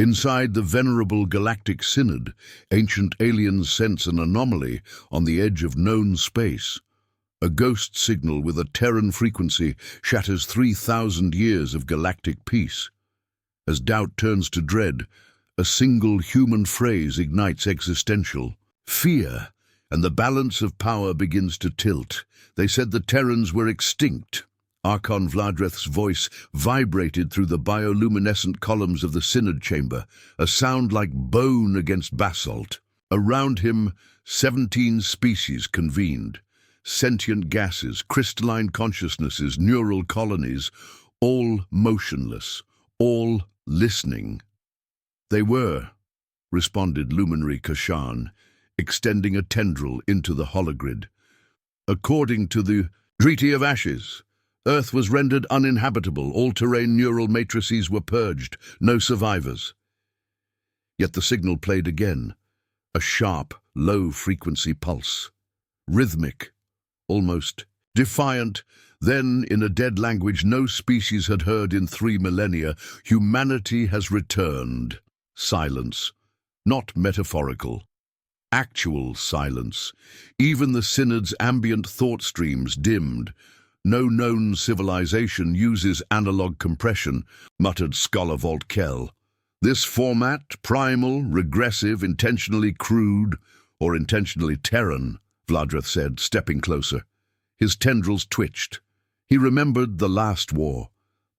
Inside the venerable Galactic Synod, ancient aliens sense an anomaly on the edge of known space. A ghost signal with a Terran frequency shatters 3,000 years of galactic peace. As doubt turns to dread, a single human phrase ignites existential fear, and the balance of power begins to tilt. They said the Terrans were extinct. Archon Vladreth's voice vibrated through the bioluminescent columns of the Synod chamber, a sound like bone against basalt. Around him, 17 species convened. Sentient gases, crystalline consciousnesses, neural colonies, all motionless, all listening. "They were," responded Luminary Kashan, extending a tendril into the hologrid. "According to the Treaty of Ashes, Earth was rendered uninhabitable, all-terrain neural matrices were purged, no survivors." Yet the signal played again, a sharp, low-frequency pulse. Rhythmic, almost defiant. Then, in a dead language no species had heard in 3 millennia, humanity has returned. Silence, not metaphorical. Actual silence. Even the Synod's ambient thought streams dimmed. "No known civilization uses analog compression," muttered Scholar Vault Kell. "This format, primal, regressive, intentionally crude, or intentionally Terran," Vladreth said, stepping closer. His tendrils twitched. He remembered the last war,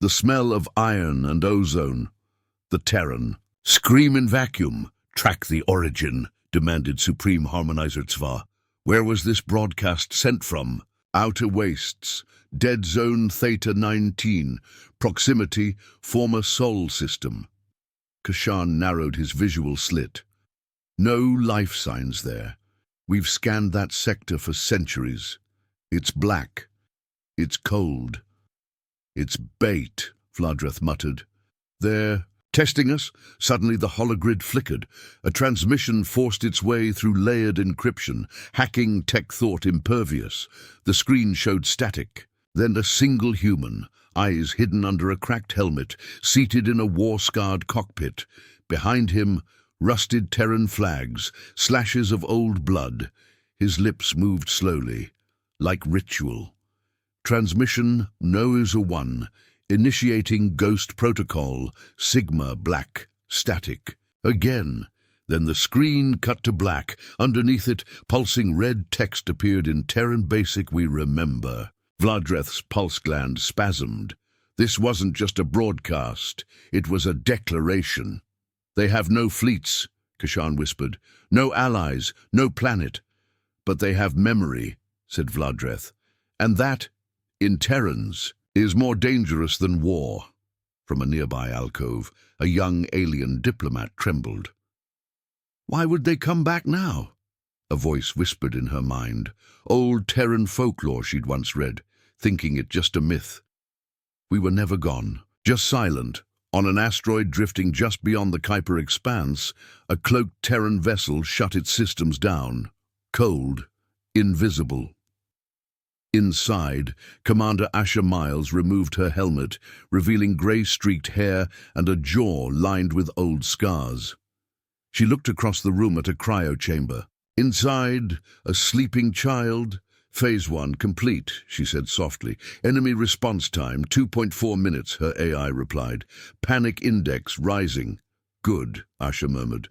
the smell of iron and ozone. The Terran. "Scream in vacuum, track the origin," demanded Supreme Harmonizer Tzva. Where was this broadcast sent from? Outer wastes, dead zone Theta 19, proximity, former Sol system. Kashan narrowed his visual slit. No life signs there. We've scanned that sector for centuries. It's black. It's cold. "It's bait," Vladreth muttered. "They're testing us." Suddenly the hologrid flickered. A transmission forced its way through layered encryption, hacking tech thought impervious. The screen showed static. Then a single human, eyes hidden under a cracked helmet, seated in a war-scarred cockpit. Behind him, rusted Terran flags, slashes of old blood. His lips moved slowly, like ritual. Transmission Noza 1. Initiating Ghost Protocol, Sigma Black, static. Again. Then the screen cut to black. Underneath it, pulsing red text appeared in Terran Basic we remember. Vladreth's pulse gland spasmed. This wasn't just a broadcast. It was a declaration. "They have no fleets," Kashan whispered. "No allies, no planet. But they have memory," said Vladreth. "And that, in Terrans, is more dangerous than war." From a nearby alcove, a young alien diplomat trembled. "Why would they come back now?" A voice whispered in her mind. Old Terran folklore she'd once read, thinking it just a myth. "We were never gone, just silent." On an asteroid drifting just beyond the Kuiper expanse, a cloaked Terran vessel shut its systems down. Cold, invisible. Inside, Commander Asha Miles removed her helmet, revealing grey-streaked hair and a jaw lined with old scars. She looked across the room at a cryo chamber. Inside, a sleeping child. "Phase 1 complete," she said softly. "Enemy response time, 2.4 minutes, her AI replied. "Panic index rising." "Good," Asha murmured.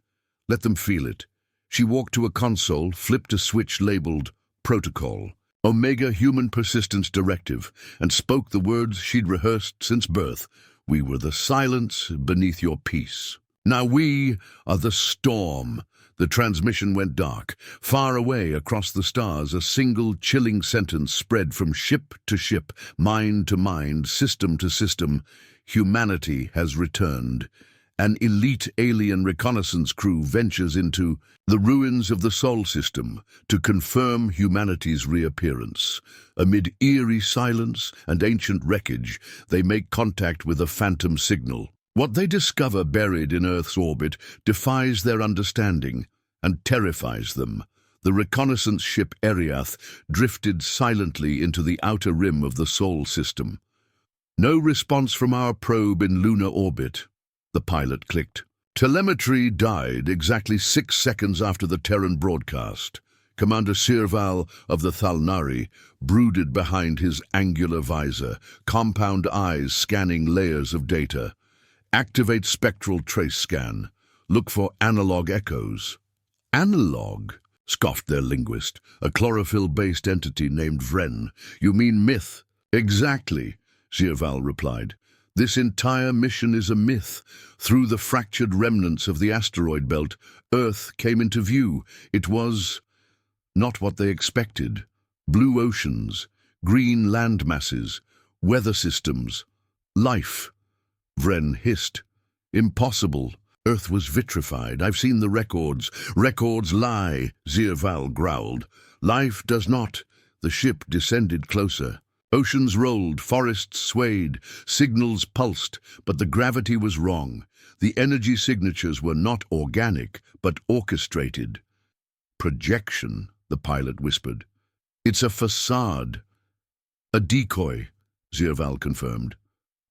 "Let them feel it." She walked to a console, flipped a switch labeled Protocol, Omega Human Persistence Directive, and spoke the words she'd rehearsed since birth. "We were the silence beneath your peace. Now we are the storm." The transmission went dark. Far away across the stars, a single chilling sentence spread from ship to ship, mind to mind, system to system. "Humanity has returned." An elite alien reconnaissance crew ventures into the ruins of the Sol system to confirm humanity's reappearance. Amid eerie silence and ancient wreckage, they make contact with a phantom signal. What they discover buried in Earth's orbit defies their understanding and terrifies them. The reconnaissance ship Ariath drifted silently into the outer rim of the Sol system. "No response from our probe in lunar orbit," the pilot clicked. Telemetry died exactly 6 seconds after the Terran broadcast. Commander Sirval of the Thalnari brooded behind his angular visor, compound eyes scanning layers of data. Activate spectral trace scan. Look for analog echoes. Analog? Scoffed their linguist. A chlorophyll-based entity named Vren. You mean myth? Exactly, Sirval replied. This entire mission is a myth. Through the fractured remnants of the asteroid belt, Earth came into view. It was not what they expected. Blue oceans, green land masses, weather systems, life. Vren hissed. Impossible. Earth was vitrified. I've seen the records. Records lie, Sirval growled. Life does not. The ship descended closer. Oceans rolled, forests swayed, signals pulsed, but the gravity was wrong. The energy signatures were not organic, but orchestrated. Projection, the pilot whispered. It's a facade. A decoy, Sirval confirmed.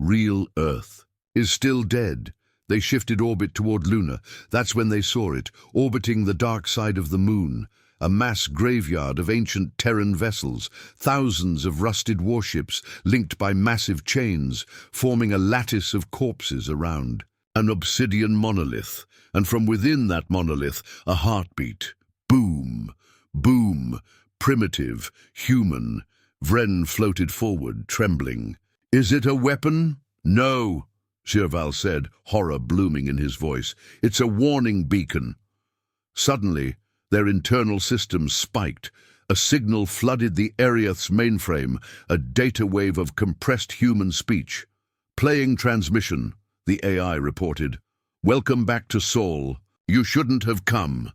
Real Earth is still dead. They shifted orbit toward Luna. That's when they saw it, orbiting the dark side of the moon. A mass graveyard of ancient Terran vessels, thousands of rusted warships linked by massive chains, forming a lattice of corpses around. An obsidian monolith, and from within that monolith, a heartbeat. Boom, boom, primitive, human. Vren floated forward, trembling. Is it a weapon? No, Sirval said, horror blooming in his voice. It's a warning beacon. Suddenly, their internal systems spiked. A signal flooded the Ariath's mainframe, a data wave of compressed human speech. Playing transmission, the AI reported. Welcome back to Sol. You shouldn't have come.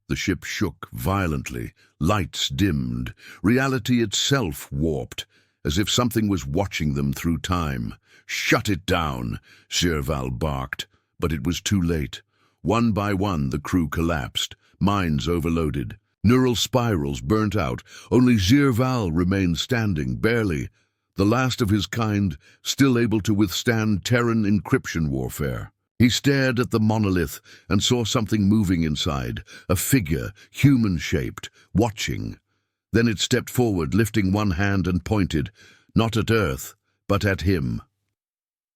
The ship shook violently. Lights dimmed. Reality itself warped, as if something was watching them through time. Shut it down, Sirval barked, but it was too late. One by one, the crew collapsed. Minds overloaded. Neural spirals burnt out. Only Sirval remained standing, barely. The last of his kind, still able to withstand Terran encryption warfare. He stared at the monolith and saw something moving inside. A figure, human-shaped, watching. Then it stepped forward, lifting one hand and pointed, not at Earth, but at him.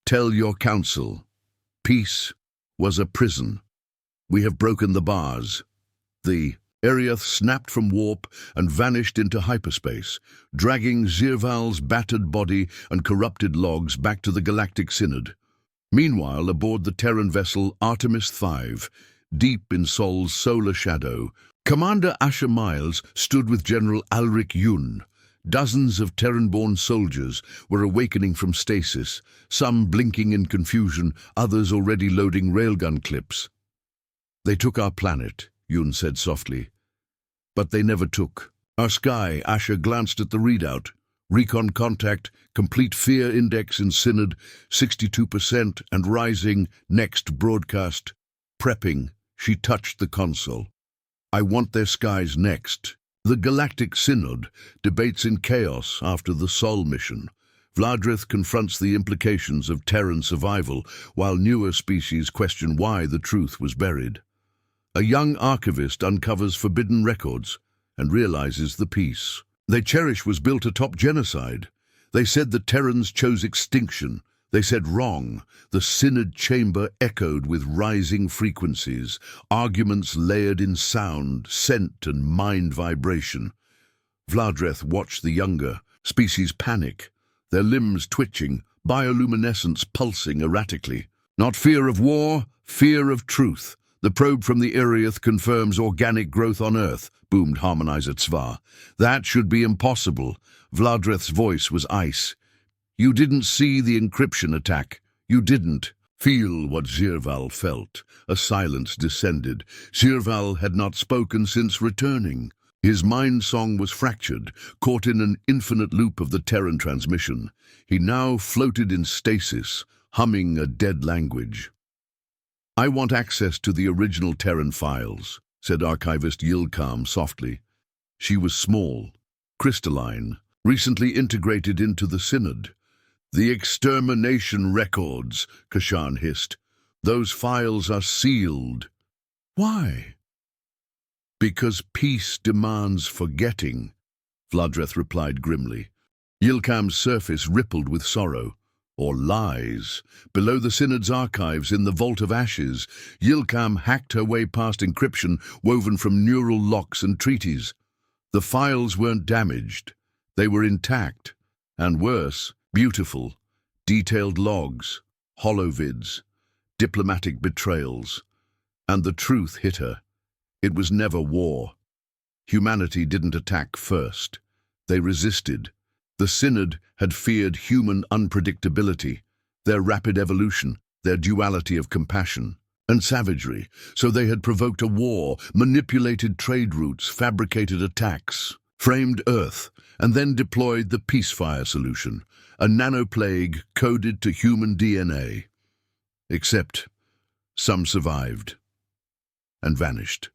Tell your council. Peace was a prison. We have broken the bars. The Ariath snapped from warp and vanished into hyperspace, dragging Sirval's battered body and corrupted logs back to the Galactic Synod. Meanwhile, aboard the Terran vessel Artemis V, deep in Sol's solar shadow, Commander Asher Miles stood with General Alric Yun. Dozens of Terran-born soldiers were awakening from stasis, some blinking in confusion, others already loading railgun clips. They took our planet, Yun said softly. But they never took our sky. Asher glanced at the readout. Recon contact, complete fear index in Synod, 62% and rising, next broadcast. Prepping, she touched the console. I want their skies next. The Galactic Synod debates in chaos after the Sol mission. Vladrith confronts the implications of Terran survival, while newer species question why the truth was buried. A young archivist uncovers forbidden records and realizes the peace they cherish was built atop genocide. They said the Terrans chose extinction. They said wrong. The Synod chamber echoed with rising frequencies, arguments layered in sound, scent and mind vibration. Vladrith watched the younger species panic, their limbs twitching, bioluminescence pulsing erratically. Not fear of war, fear of truth. The probe from the Ariath confirms organic growth on Earth, boomed Harmonizer Tzva. That should be impossible. Vladrith's voice was ice. You didn't see the encryption attack. You didn't. Feel what Sirval felt. A silence descended. Sirval had not spoken since returning. His mind song was fractured, caught in an infinite loop of the Terran transmission. He now floated in stasis, humming a dead language. I want access to the original Terran files, said Archivist Yilkam softly. She was small, crystalline, recently integrated into the Synod. The extermination records, Kashan hissed. Those files are sealed. Why? Because peace demands forgetting, Vladreth replied grimly. Yilkam's surface rippled with sorrow. Or lies. Below the Synod's archives in the Vault of Ashes, Yilkam hacked her way past encryption woven from neural locks and treaties. The files weren't damaged. They were intact. And worse, beautiful. Detailed logs, holovids, diplomatic betrayals. And the truth hit her. It was never war. Humanity didn't attack first. They resisted. The Synod had feared human unpredictability, their rapid evolution, their duality of compassion and savagery, so they had provoked a war, manipulated trade routes, fabricated attacks, framed Earth, and then deployed the peacefire solution, a nanoplague coded to human DNA. Except some survived and vanished.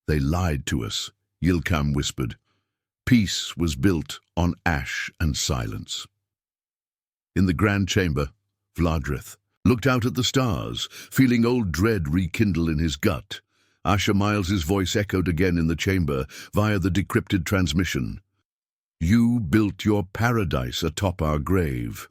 They lied to us, Yilkam whispered. Peace was built on ash and silence. In the grand chamber, Vladreth looked out at the stars, feeling old dread rekindle in his gut. Asher Miles's voice echoed again in the chamber via the decrypted transmission. You built your paradise atop our grave,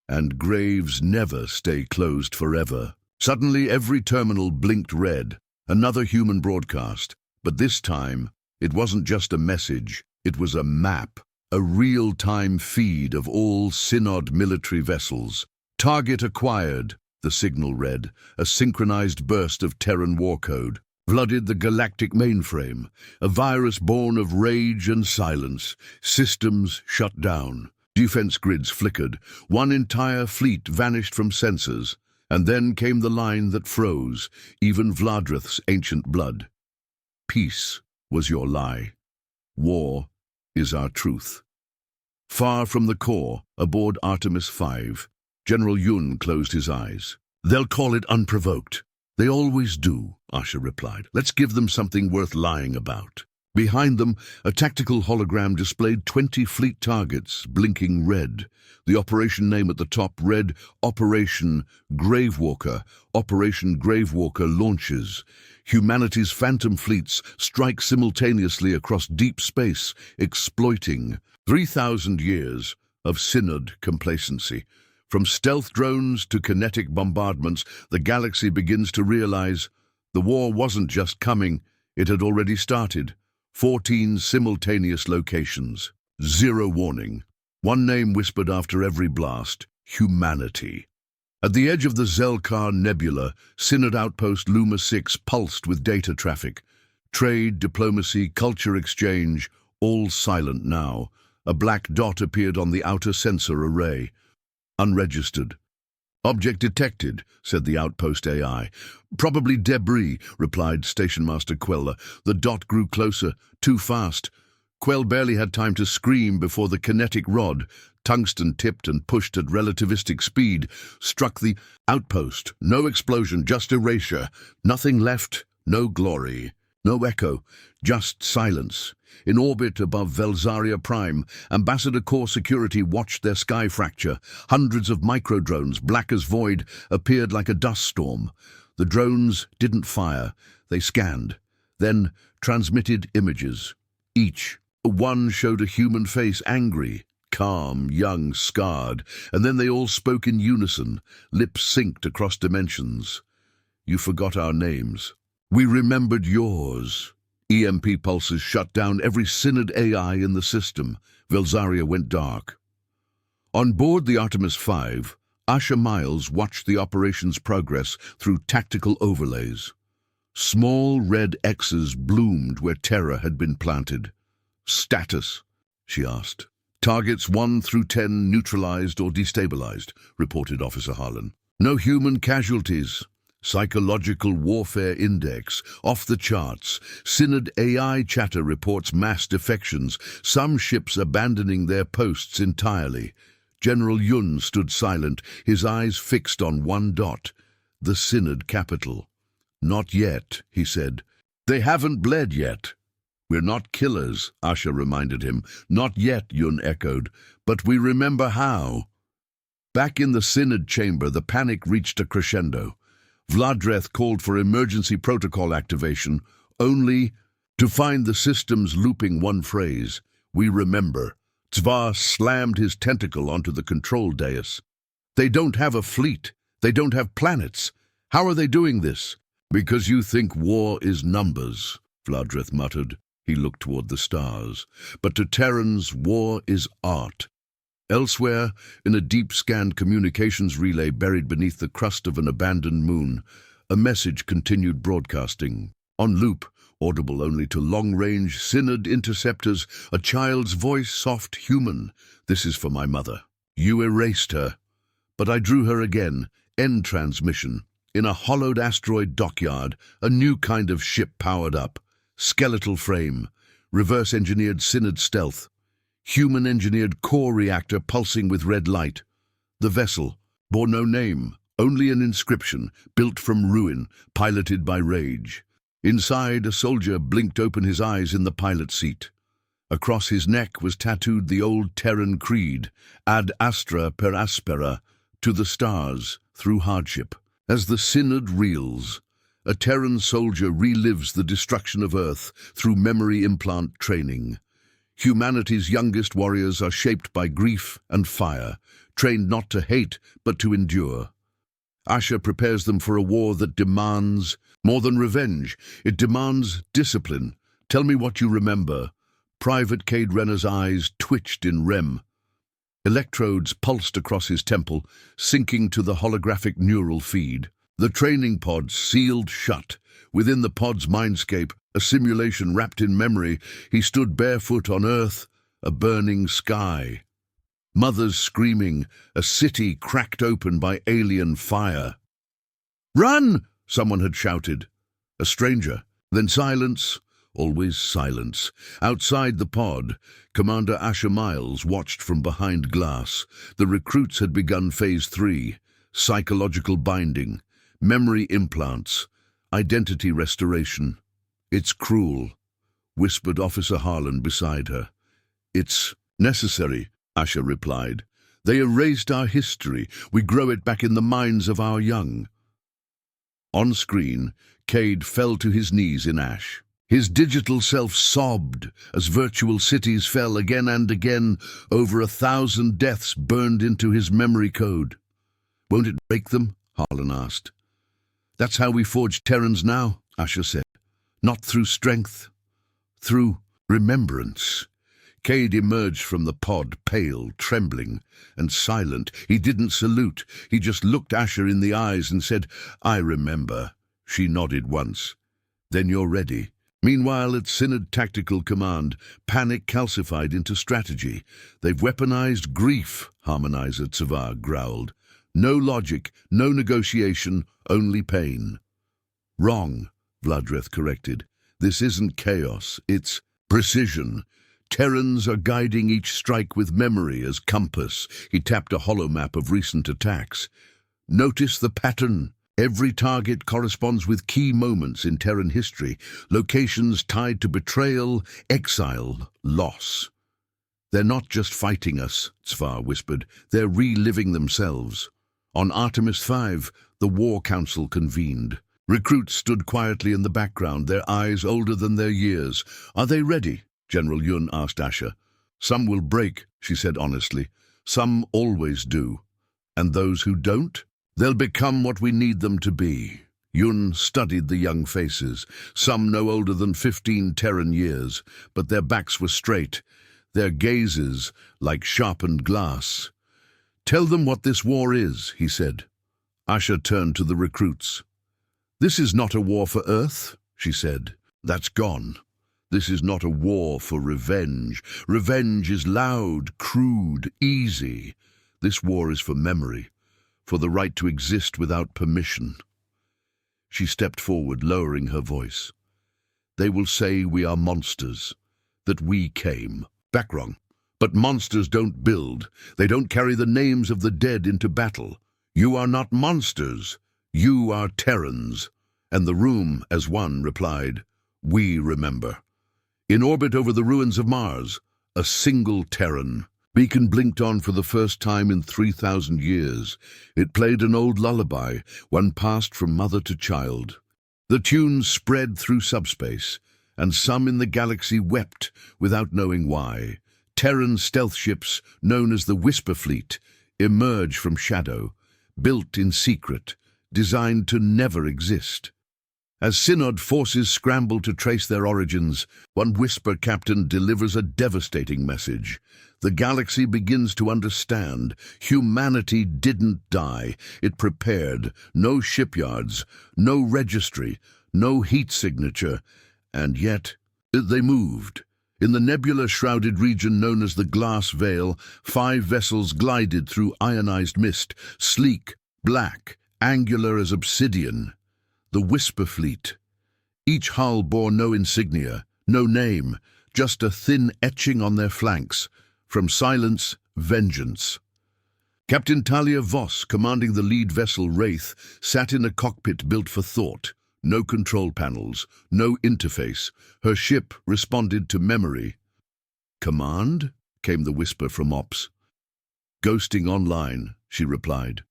and graves never stay closed forever. Suddenly every terminal blinked red, another human broadcast, but this time it wasn't just a message. It was a map, a real-time feed of all Synod military vessels. Target acquired, the signal read, a synchronized burst of Terran war code. Flooded the Galactic mainframe, a virus born of rage and silence. Systems shut down. Defense grids flickered. One entire fleet vanished from sensors. And then came the line that froze, even Vladreth's ancient blood. Peace was your lie. War is our truth. Far from the core, aboard Artemis 5, General Yun closed his eyes. They'll call it unprovoked. They always do, Asher replied. Let's give them something worth lying about. Behind them, a tactical hologram displayed 20 fleet targets, blinking red. The operation name at the top read Operation Gravewalker. Operation Gravewalker launches. Humanity's phantom fleets strike simultaneously across deep space, exploiting 3,000 years of Synod complacency. From stealth drones to kinetic bombardments, the galaxy begins to realize the war wasn't just coming, it had already started. 14 simultaneous locations. Zero warning. One name whispered after every blast: humanity. At the edge of the Zelkar Nebula, Synod outpost Luma 6 pulsed with data traffic. Trade, diplomacy, culture exchange, all silent now. A black dot appeared on the outer sensor array. Unregistered. Object detected, said the outpost AI. Probably debris, replied Station Master Queller. The dot grew closer, too fast. Quell barely had time to scream before the kinetic rod, tungsten tipped and pushed at relativistic speed, struck the outpost. No explosion, just erasure. Nothing left, no glory. No echo, just silence. In orbit above Velzaria Prime, Ambassador Core Security watched their sky fracture. Hundreds of microdrones, black as void, appeared like a dust storm. The drones didn't fire. They scanned, then transmitted images. Each. One showed a human face, angry, calm, young, scarred, and then they all spoke in unison, lips synced across dimensions. You forgot our names. We remembered yours. EMP pulses shut down every Synod AI in the system. Velzaria went dark. On board the Artemis 5, Asher Miles watched the operation's progress through tactical overlays. Small red X's bloomed where terror had been planted. Status, she asked. Targets 1 through 10 neutralized or destabilized, reported Officer Harlan. No human casualties. Psychological Warfare Index, off the charts. Synod AI chatter reports mass defections, some ships abandoning their posts entirely. General Yun stood silent, his eyes fixed on one dot, the Synod capital. Not yet, he said. They haven't bled yet. We're not killers, Asher reminded him. Not yet, Yun echoed, but we remember how. Back in the Synod chamber, the panic reached a crescendo. Vladreth called for emergency protocol activation, only to find the systems looping one phrase, "We remember." Zvar slammed his tentacle onto the control dais. "They don't have a fleet. They don't have planets. How are they doing this?" "Because you think war is numbers," Vladreth muttered. He looked toward the stars. "But to Terrans, war is art." Elsewhere, in a deep-scanned communications relay buried beneath the crust of an abandoned moon, a message continued broadcasting. On loop, audible only to long-range Synod interceptors, a child's voice, soft, human. "This is for my mother. You erased her. But I drew her again. End transmission. In a hollowed asteroid dockyard, a new kind of ship powered up. Skeletal frame. Reverse-engineered Synod stealth. Human-engineered core reactor pulsing with red light. The vessel bore no name, only an inscription, built from ruin, piloted by rage. Inside, a soldier blinked open his eyes in the pilot seat. Across his neck was tattooed the old Terran creed, ad astra per aspera, to the stars, through hardship. As the Synod reels, a Terran soldier relives the destruction of Earth through memory implant training. Humanity's youngest warriors are shaped by grief and fire, trained not to hate, but to endure. Asha prepares them for a war that demands more than revenge. It demands discipline. "Tell me what you remember." Private Cade Renner's eyes twitched in REM. Electrodes pulsed across his temple, syncing to the holographic neural feed. The training pod sealed shut. Within the pod's mindscape, a simulation wrapped in memory, he stood barefoot on Earth, a burning sky. Mothers screaming, a city cracked open by alien fire. "Run!" someone had shouted. A stranger. Then silence, always silence. Outside the pod, Commander Asher Miles watched from behind glass. The recruits had begun Phase 3, psychological binding, memory implants, identity restoration. "It's cruel," whispered Officer Harlan beside her. "It's necessary," Asher replied. "They erased our history. We grow it back in the minds of our young." On screen, Cade fell to his knees in ash. His digital self sobbed as virtual cities fell again and again. Over 1,000 deaths burned into his memory code. "Won't it break them?" Harlan asked. "That's how we forge Terrans now," Asher said. "Not through strength, through remembrance." Cade emerged from the pod, pale, trembling, and silent. He didn't salute. He just looked Asher in the eyes and said, "I remember." She nodded once. "Then you're ready." Meanwhile, at Synod Tactical Command, panic calcified into strategy. "They've weaponized grief," Harmonizer Tsavar growled. "No logic, no negotiation, only pain." "Wrong," Vladreth corrected. "This isn't chaos, it's precision. Terrans are guiding each strike with memory as compass." He tapped a holomap of recent attacks. "Notice the pattern. Every target corresponds with key moments in Terran history, locations tied to betrayal, exile, loss." "They're not just fighting us," Zvar whispered. "They're reliving themselves." On Artemis V, the War Council convened. Recruits stood quietly in the background, their eyes older than their years. "Are they ready?" General Yun asked Asher. "Some will break," she said honestly. "Some always do. And those who don't? They'll become what we need them to be." Yun studied the young faces, some no older than 15 Terran years, but their backs were straight, their gazes like sharpened glass. "Tell them what this war is," he said. Asher turned to the recruits. "This is not a war for Earth," she said. "That's gone. This is not a war for revenge. Revenge is loud, crude, easy. This war is for memory, for the right to exist without permission." She stepped forward, lowering her voice. "They will say we are monsters, that we came. Back wrong. But monsters don't build. They don't carry the names of the dead into battle. You are not monsters. You are Terrans." And the room, as one, replied, "We remember." In orbit over the ruins of Mars, a single Terran. Beacon blinked on for the first time in 3,000 years. It played an old lullaby, one passed from mother to child. The tune spread through subspace, and some in the galaxy wept without knowing why. Terran stealth ships, known as the Whisper Fleet, emerge from shadow, built in secret, designed to never exist. As Synod forces scramble to trace their origins, one Whisper captain delivers a devastating message. The galaxy begins to understand. Humanity didn't die. It prepared. No shipyards, no registry, no heat signature. And yet, they moved. In the nebula-shrouded region known as the Glass Veil, 5 vessels glided through ionized mist, sleek, black, angular as obsidian. The Whisper Fleet. Each hull bore no insignia, no name, just a thin etching on their flanks. From silence, vengeance. Captain Talia Voss, commanding the lead vessel Wraith, sat in a cockpit built for thought. No control panels, no interface. Her ship responded to memory. "Command?" came the whisper from Ops. "Ghosting online," she replied.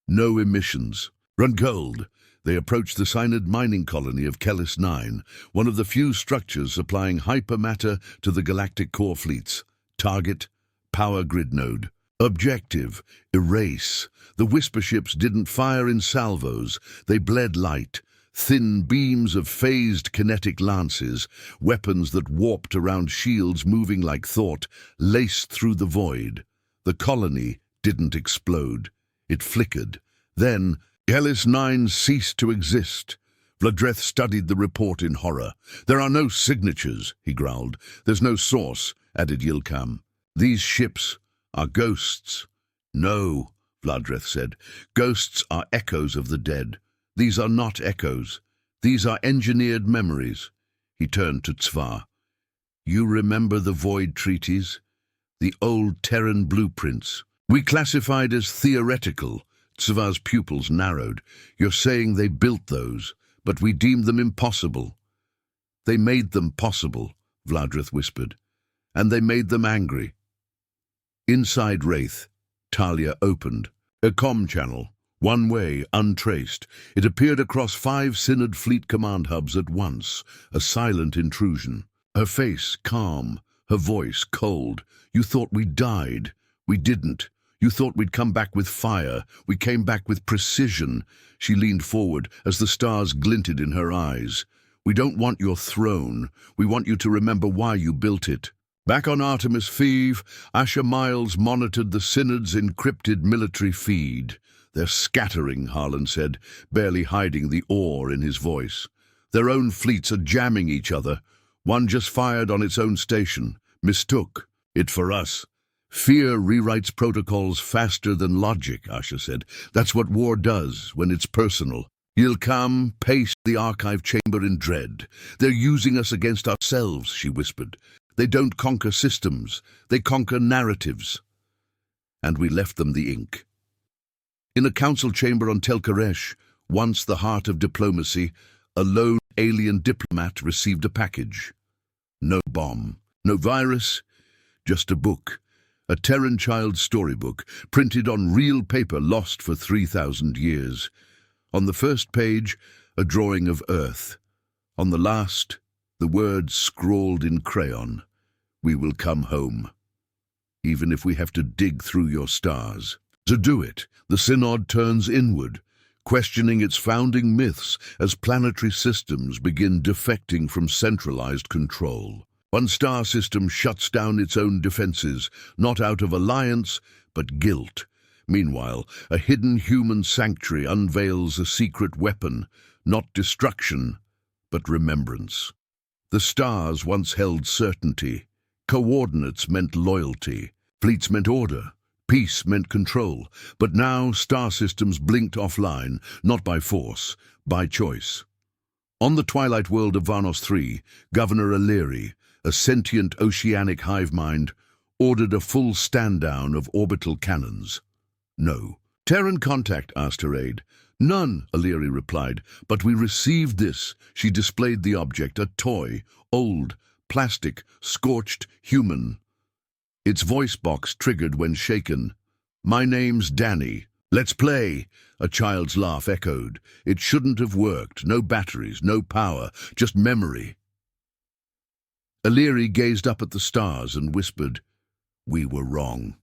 "No emissions. Run cold." They approached the Synod mining colony of Kellis 9, one of the few structures supplying hypermatter to the galactic core fleets. Target, power grid node. Objective, erase. The whisper ships didn't fire in salvos. They bled light. Thin beams of phased kinetic lances, weapons that warped around shields moving like thought, laced through the void. The colony didn't explode. It flickered. Then, Kellis 9 ceased to exist. Vladreth studied the report in horror. "There are no signatures," he growled. "There's no source," added Yilkam. "These ships are ghosts." "No," Vladreth said. "Ghosts are echoes of the dead. These are not echoes. These are engineered memories." He turned to Tzva. "You remember the Void Treaties? The old Terran blueprints? We classified as theoretical." Tzva's pupils narrowed. "You're saying they built those, but we deemed them impossible." "They made them possible," Vladreth whispered. "And they made them angry." Inside Wraith, Talia opened. A comm channel. One way, untraced. It appeared across 5 Synod fleet command hubs at once, a silent intrusion. Her face calm, her voice cold. "You thought we died. We didn't. You thought we'd come back with fire. We came back with precision." She leaned forward as the stars glinted in her eyes. "We don't want your throne. We want you to remember why you built it." Back on Artemis Five, Asher Miles monitored the Synod's encrypted military feed. "They're scattering," Harlan said, barely hiding the awe in his voice. "Their own fleets are jamming each other. One just fired on its own station. Mistook it for us." "Fear rewrites protocols faster than logic," Asher said. "That's what war does when it's personal." Yilkam paced the archive chamber in dread. "They're using us against ourselves," she whispered. "They don't conquer systems. They conquer narratives." And we left them the ink. In a council chamber on Telkaresh, once the heart of diplomacy, a lone alien diplomat received a package. No bomb, no virus, just a book. A Terran child's storybook, printed on real paper lost for 3,000 years. On the first page, a drawing of Earth. On the last, the words scrawled in crayon. "We will come home, even if we have to dig through your stars." To do it, the Synod turns inward, questioning its founding myths as planetary systems begin defecting from centralized control. One star system shuts down its own defenses, not out of alliance, but guilt. Meanwhile, a hidden human sanctuary unveils a secret weapon, not destruction, but remembrance. The stars once held certainty. Coordinates meant loyalty. Fleets meant order. Peace meant control. But now star systems blinked offline, not by force, by choice. On the twilight world of Varnos III, Governor Illyri, a sentient oceanic hive mind, ordered a full stand-down of orbital cannons. "No." "Terran contact?" asked her aide. "None," Illyri replied. "But we received this." She displayed the object, a toy, old, plastic, scorched, human. Its voice box triggered when shaken. "My name's Danny. Let's play." A child's laugh echoed. It shouldn't have worked. No batteries, no power, just memory. Illyri gazed up at the stars and whispered, "We were wrong."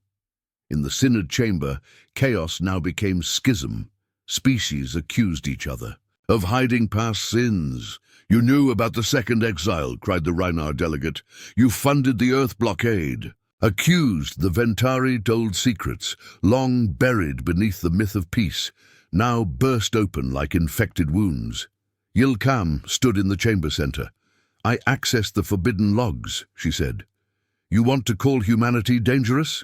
In the Synod chamber, chaos now became schism. Species accused each other of hiding past sins. "You knew about the second exile," cried the Rhinar delegate. "You funded the Earth blockade." Accused, the Ventari told secrets, long buried beneath the myth of peace, now burst open like infected wounds. Yilkam stood in the chamber center. "I accessed the forbidden logs," she said. "You want to call humanity dangerous?"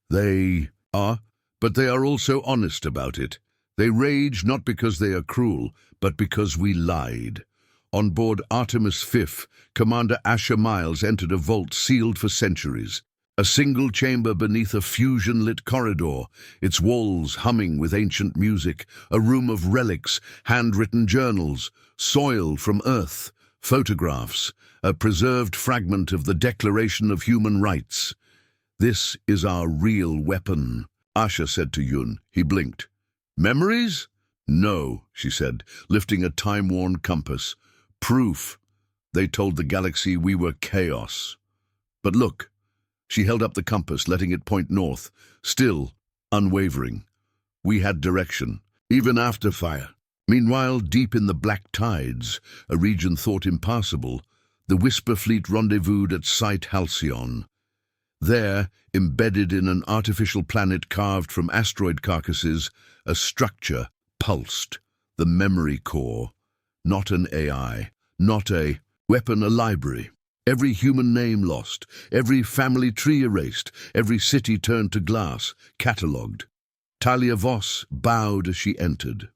"They are, but they are also honest about it. They rage not because they are cruel, but because we lied." On board Artemis V, Commander Asher Miles entered a vault sealed for centuries. A single chamber beneath a fusion-lit corridor, its walls humming with ancient music, a room of relics, handwritten journals, soil from Earth, photographs, a preserved fragment of the Declaration of Human Rights. "This is our real weapon," Asher said to Yun. He blinked. "Memories?" "No," she said, lifting a time-worn compass. "Proof. They told the galaxy we were chaos. But look." She held up the compass, letting it point north, still unwavering. "We had direction, even after fire." Meanwhile, deep in the black tides, a region thought impassable, the Whisper Fleet rendezvoused at Site Halcyon. There, embedded in an artificial planet carved from asteroid carcasses, a structure pulsed, the memory core. Not an AI, not a weapon, a library. Every human name lost, every family tree erased, every city turned to glass, catalogued. Talia Voss bowed as she entered.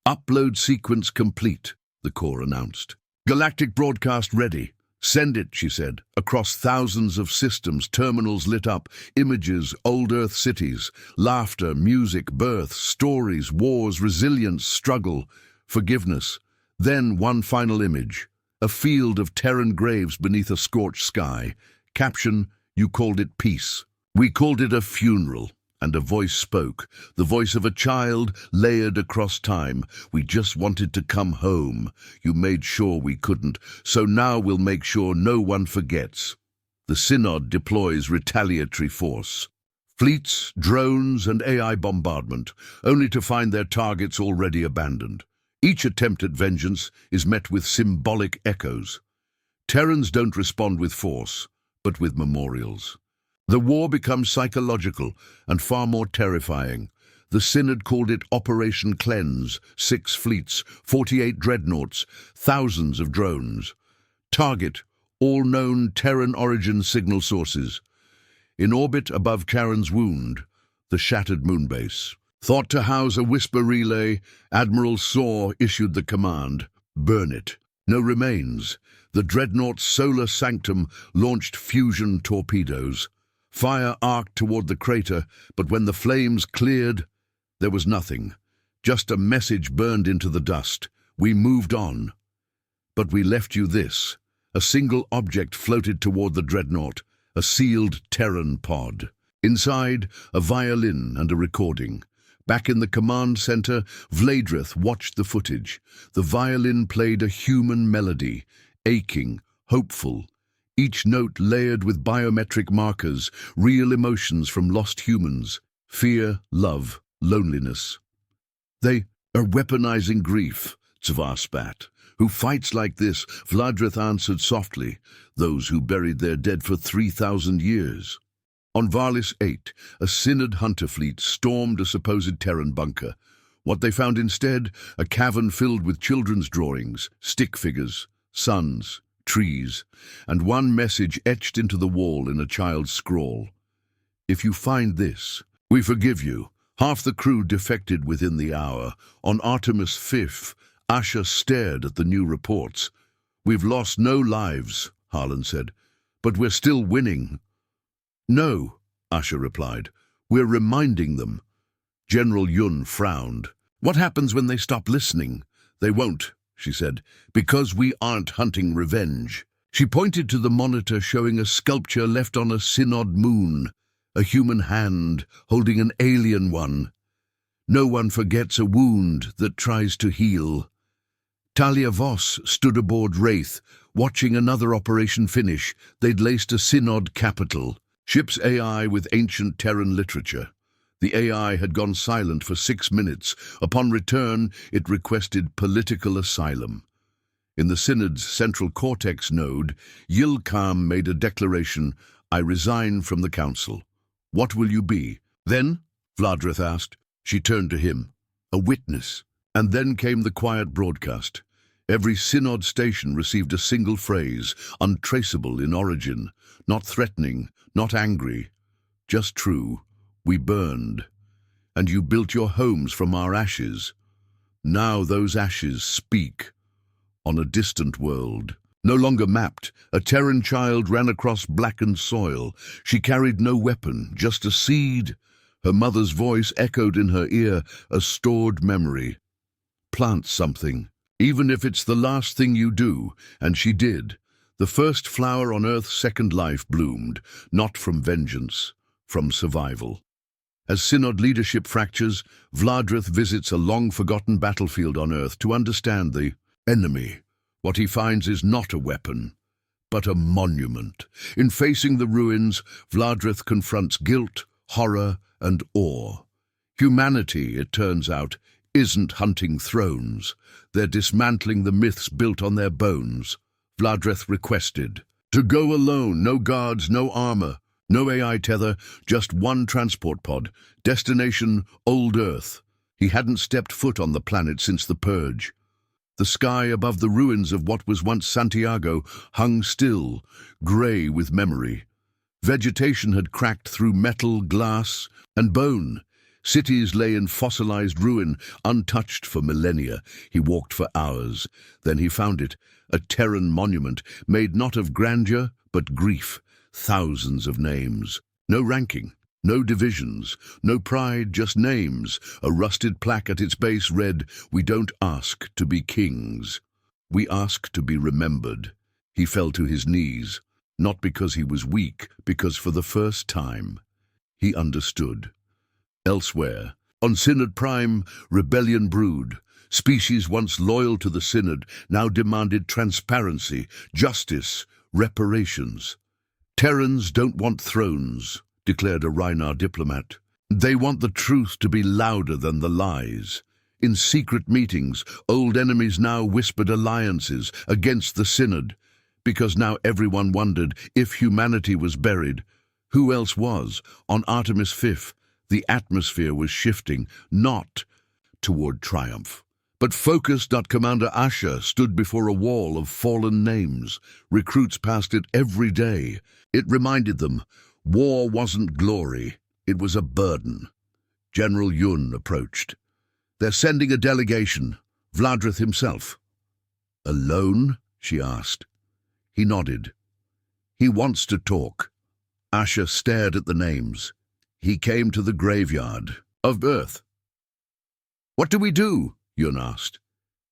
"Upload sequence complete," the core announced. "Galactic broadcast ready." "Send it," she said, across thousands of systems, terminals lit up, images, old Earth cities, laughter, music, birth, stories, wars, resilience, struggle, forgiveness. Then one final image. A field of Terran graves beneath a scorched sky. Caption, "You called it peace. We called it a funeral." And a voice spoke, the voice of a child layered across time. "We just wanted to come home. You made sure we couldn't, so now we'll make sure no one forgets." The Synod deploys retaliatory force. Fleets, drones, and AI bombardment, only to find their targets already abandoned. Each attempt at vengeance is met with symbolic echoes. Terrans don't respond with force, but with memorials. The war becomes psychological and far more terrifying. The Synod called it Operation Cleanse, 6 fleets, 48 dreadnoughts, thousands of drones. Target, all known Terran origin signal sources. In orbit above Charon's wound, the shattered moonbase. Thought to house a whisper relay, Admiral Saw issued the command, "Burn it." No remains. The dreadnought's solar sanctum launched fusion torpedoes. Fire arced toward the crater, but when the flames cleared, there was nothing. Just a message burned into the dust. "We moved on. But we left you this." A single object floated toward the dreadnought, a sealed Terran pod. Inside, a violin and a recording. Back in the command center, Vladrith watched the footage. The violin played a human melody, aching, hopeful. Each note layered with biometric markers, real emotions from lost humans. Fear, love, loneliness. "They are weaponizing grief," Zvar spat. "Who fights like this?" Vladrith answered softly. "Those who buried their dead for 3,000 years. On Varlis 8, a Synod hunter fleet stormed a supposed Terran bunker. What they found instead? A cavern filled with children's drawings, stick figures, suns, trees, and one message etched into the wall in a child's scrawl. "If you find this, we forgive you." Half the crew defected within the hour. On Artemis V, Asher stared at the new reports. "We've lost no lives," Harlan said, "but we're still winning." "No," Asher replied. "We're reminding them." General Yun frowned. "What happens when they stop listening?" "They won't," she said, "because we aren't hunting revenge." She pointed to the monitor showing a sculpture left on a synod moon, a human hand holding an alien one. No one forgets a wound that tries to heal. Talia Voss stood aboard Wraith, watching another operation finish. They'd laced a synod capital, ship's AI with ancient Terran literature. The AI had gone silent for 6 minutes. Upon return, it requested political asylum. In the Synod's central cortex node, Yilkam made a declaration, "I resign from the council." "What will you be?" "Then?" Vladrith asked. She turned to him. "A witness." And then came the quiet broadcast. Every Synod station received a single phrase, untraceable in origin, not threatening, not angry, just true. "We burned, and you built your homes from our ashes. Now those ashes speak." On a distant world, no longer mapped, a Terran child ran across blackened soil. She carried no weapon, just a seed. Her mother's voice echoed in her ear, a stored memory. "Plant something, even if it's the last thing you do," and she did. The first flower on Earth's second life bloomed, not from vengeance, from survival. As Synod leadership fractures, Vladrith visits a long-forgotten battlefield on Earth to understand the enemy. What he finds is not a weapon, but a monument. In facing the ruins, Vladrith confronts guilt, horror, and awe. Humanity, it turns out, isn't hunting thrones. They're dismantling the myths built on their bones. Vladrith requested to go alone, no guards, no armor, no AI tether, just one transport pod. Destination, Old Earth. He hadn't stepped foot on the planet since the Purge. The sky above the ruins of what was once Santiago hung still, grey with memory. Vegetation had cracked through metal, glass, and bone. Cities lay in fossilized ruin, untouched for millennia. He walked for hours. Then he found it, a Terran monument, made not of grandeur, but grief. Thousands of names. No ranking, no divisions, no pride, just names. A rusted plaque at its base read, "We don't ask to be kings. We ask to be remembered." He fell to his knees, not because he was weak, because for the first time, he understood. Elsewhere, on Synod Prime, rebellion brewed. Species once loyal to the Synod now demanded transparency, justice, reparations. "Terrans don't want thrones," declared a Rhinar diplomat. "They want the truth to be louder than the lies." In secret meetings, old enemies now whispered alliances against the Synod, because now everyone wondered if humanity was buried. Who else was? On Artemis V, the atmosphere was shifting, not toward triumph, but focused. Commander Asher stood before a wall of fallen names. Recruits passed it every day. It reminded them, war wasn't glory, it was a burden. General Yun approached. "They're sending a delegation, Vladrith himself." "Alone?" she asked. He nodded. "He wants to talk." Asher stared at the names. "He came to the graveyard of Earth." "What do we do?" Yun asked.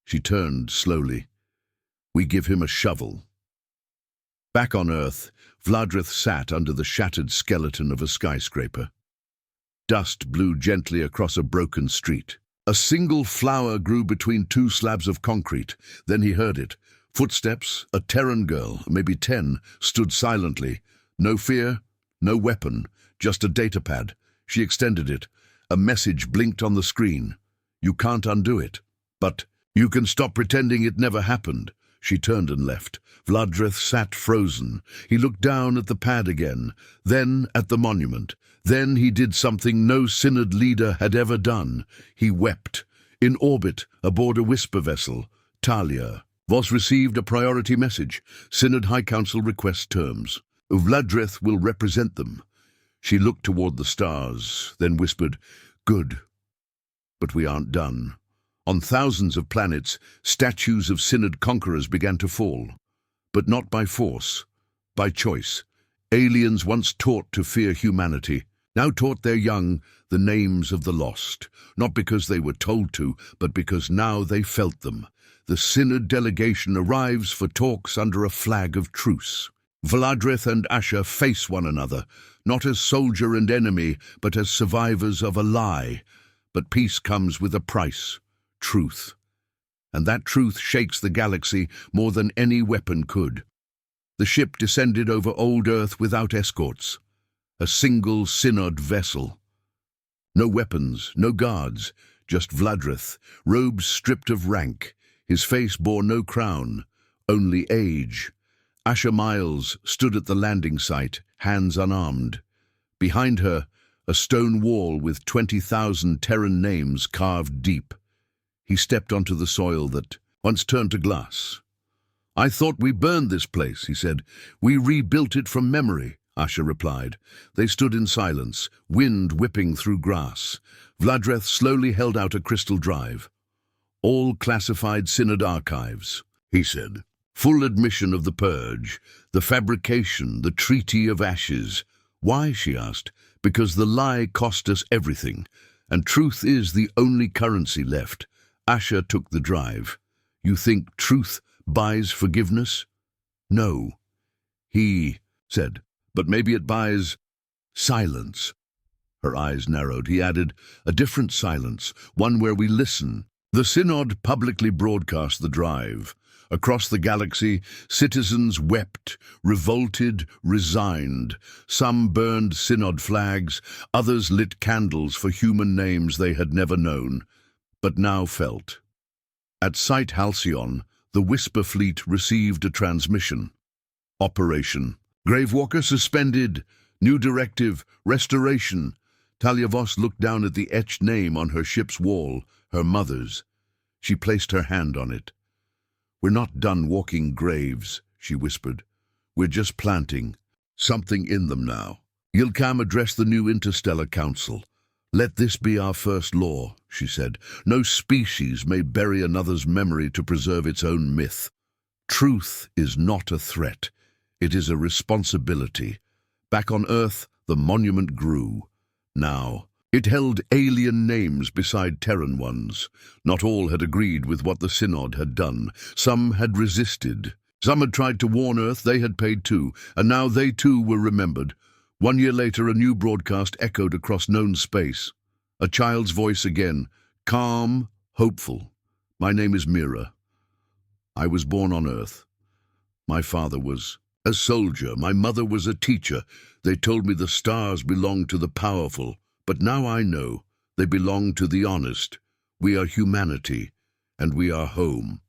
She turned slowly. "We give him a shovel." Back on Earth, Vladrith sat under the shattered skeleton of a skyscraper. Dust blew gently across a broken street. A single flower grew between 2 slabs of concrete. Then he heard it. Footsteps. A Terran girl, maybe 10, stood silently. No fear, no weapon, just a datapad. She extended it. A message blinked on the screen. "You can't undo it. But you can stop pretending it never happened." She turned and left. Vladrith sat frozen. He looked down at the pad again, then at the monument. Then he did something no Synod leader had ever done. He wept. In orbit, aboard a whisper vessel, Talia Voss received a priority message. Synod High Council requests terms. Vladrith will represent them. She looked toward the stars, then whispered, "Good. But we aren't done." On thousands of planets, statues of Synod conquerors began to fall. But not by force, by choice. Aliens once taught to fear humanity, now taught their young the names of the lost, not because they were told to, but because now they felt them. the Synod delegation arrives for talks under a flag of truce. Vladrith and Asher face one another, not as soldier and enemy, but as survivors of a lie. But peace comes with a price: truth. And that truth shakes the galaxy more than any weapon could. The ship descended over old Earth without escorts, a single Synod vessel. No weapons, no guards, just Vladrith, robes stripped of rank. His face bore no crown, only age. Asher Miles stood at the landing site, hands unarmed. Behind her, a stone wall with 20,000 Terran names carved deep. He stepped onto the soil that once turned to glass. "I thought we burned this place," he said. "We rebuilt it from memory," Asher replied. They stood in silence, wind whipping through grass. Vladrith slowly held out a crystal drive. "All classified Synod archives," he said. "Full admission of the purge, the fabrication, the treaty of ashes." "Why?" she asked. "Because the lie cost us everything, and truth is the only currency left." Asher took the drive. "You think truth buys forgiveness?" "No," he said, "but maybe it buys silence." Her eyes narrowed. He added, "A different silence, one where we listen." The Synod publicly broadcast the drive. Across the galaxy, citizens wept, revolted, resigned. Some burned Synod flags, others lit candles for human names they had never known, but now felt. At Site Halcyon, the Whisper Fleet received a transmission. Operation Gravewalker suspended. New directive, restoration. Talia Voss looked down at the etched name on her ship's wall, her mother's. She placed her hand on it. "We're not done walking graves," she whispered. "We're just planting something in them now." Yilkam addressed the new Interstellar Council. "Let this be our first law," she said. "No species may bury another's memory to preserve its own myth. Truth is not a threat. It is a responsibility." Back on Earth, the monument grew. Now, it held alien names beside Terran ones. Not all had agreed with what the Synod had done. Some had resisted. Some had tried to warn Earth they had paid too, and now they too were remembered. 1 year later, a new broadcast echoed across known space. A child's voice again, calm, hopeful. "My name is Mira. I was born on Earth. My father was a soldier. My mother was a teacher. They told me the stars belonged to the powerful. But now I know they belong to the honest. We are humanity, and we are home."